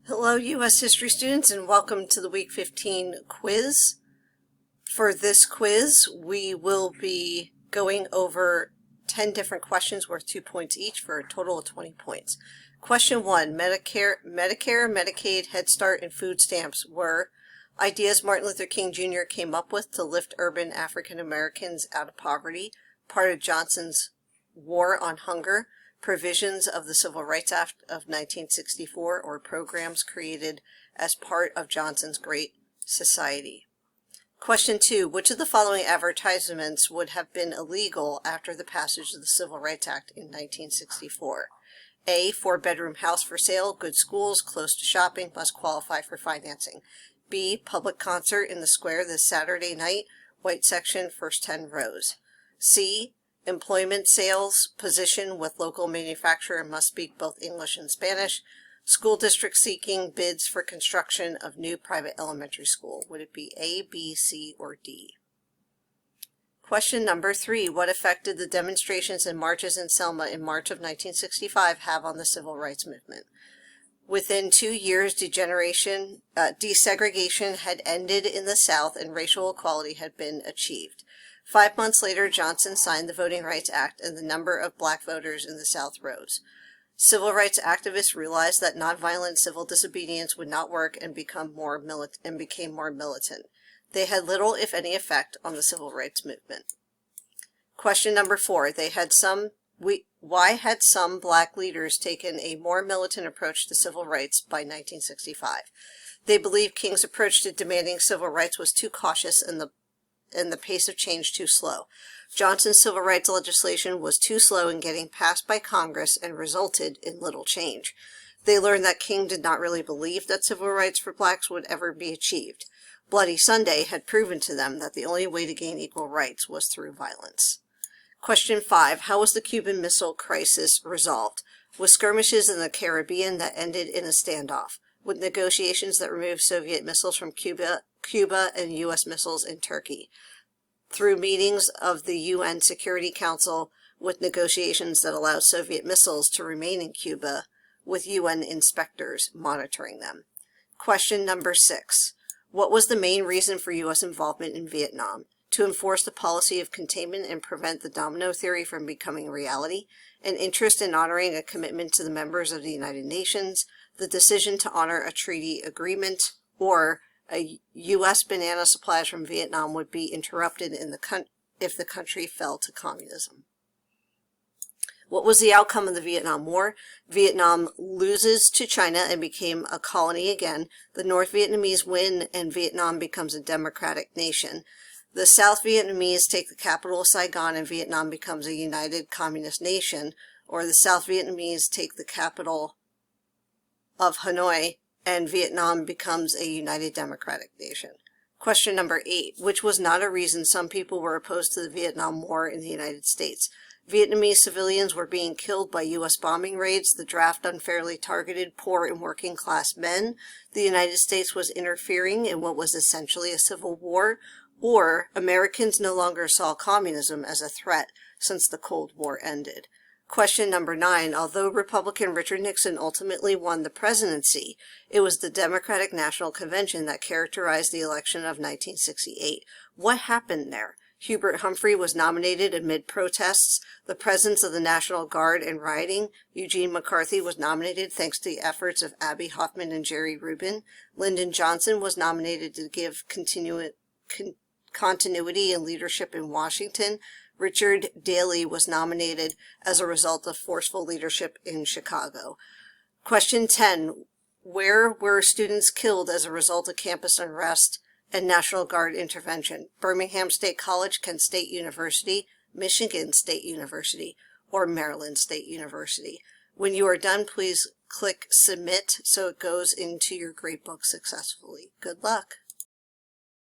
Hello, U.S. history students, and welcome to the Week 15 quiz. For this quiz, we will be going over 10 different questions worth 2 points each for a total of 20 points. Question 1, Medicare, Medicaid, Head Start, and food stamps were ideas Martin Luther King Jr. came up with to lift urban African Americans out of poverty, part of Johnson's War on Hunger, provisions of the Civil Rights Act of 1964, or programs created as part of Johnson's Great Society. Question 2, which of the following advertisements would have been illegal after the passage of the Civil Rights Act in 1964? A, 4-bedroom house for sale, good schools, close to shopping, must qualify for financing. B, public concert in the square this Saturday night, white section, first 10 rows. C, employment sales position with local manufacturer must speak both English and Spanish. School district seeking bids for construction of new private elementary school. Would it be A, B, C, or D? Question number 3. What effect did the demonstrations and marches in Selma in March of 1965 have on the civil rights movement? Within 2 years, desegregation had ended in the South and racial equality had been achieved. 5 months later, Johnson signed the Voting Rights Act, and the number of black voters in the South rose. Civil rights activists realized that nonviolent civil disobedience would not work and became more militant. They had little, if any, effect on the civil rights movement. Question number 4. Why had some black leaders taken a more militant approach to civil rights by 1965? They believed King's approach to demanding civil rights was too cautious and the pace of change too slow. Johnson's civil rights legislation was too slow in getting passed by Congress and resulted in little change. They learned that King did not really believe that civil rights for blacks would ever be achieved. Bloody Sunday had proven to them that the only way to gain equal rights was through violence. Question 5. How was the Cuban Missile Crisis resolved? With skirmishes in the Caribbean that ended in a standoff? With negotiations that removed Soviet missiles from Cuba and U.S. missiles in Turkey? Through meetings of the UN Security Council, with negotiations that allowed Soviet missiles to remain in Cuba, with UN inspectors monitoring them? Question number 6. What was the main reason for U.S. involvement in Vietnam? To enforce the policy of containment and prevent the domino theory from becoming reality, an interest in honoring a commitment to the members of the United Nations, the decision to honor a treaty agreement, or a U.S. banana supplies from Vietnam would be interrupted if the country fell to communism. What was the outcome of the Vietnam War? Vietnam loses to China and became a colony again. The North Vietnamese win and Vietnam becomes a democratic nation. The South Vietnamese take the capital of Saigon and Vietnam becomes a united communist nation, or the South Vietnamese take the capital of Hanoi and Vietnam becomes a united democratic nation. Question number 8. Which was not a reason some people were opposed to the Vietnam War in the United States? Vietnamese civilians were being killed by U.S. bombing raids, the draft unfairly targeted poor and working class men, the United States was interfering in what was essentially a civil war, or Americans no longer saw communism as a threat since the Cold War ended. Question number 9. Although Republican Richard Nixon ultimately won the presidency, it was the Democratic National Convention that characterized the election of 1968. What happened there? Hubert Humphrey was nominated amid protests, the presence of the National Guard, and rioting. Eugene McCarthy was nominated thanks to the efforts of Abby Hoffman and Jerry Rubin. Lyndon Johnson was nominated to give continuity and leadership in Washington. Richard Daley was nominated as a result of forceful leadership in Chicago. Question 10. Where were students killed as a result of campus unrest and National Guard intervention? Birmingham State College, Kent State University, Michigan State University, or Maryland State University? When you are done, please click Submit so it goes into your gradebook successfully. Good luck.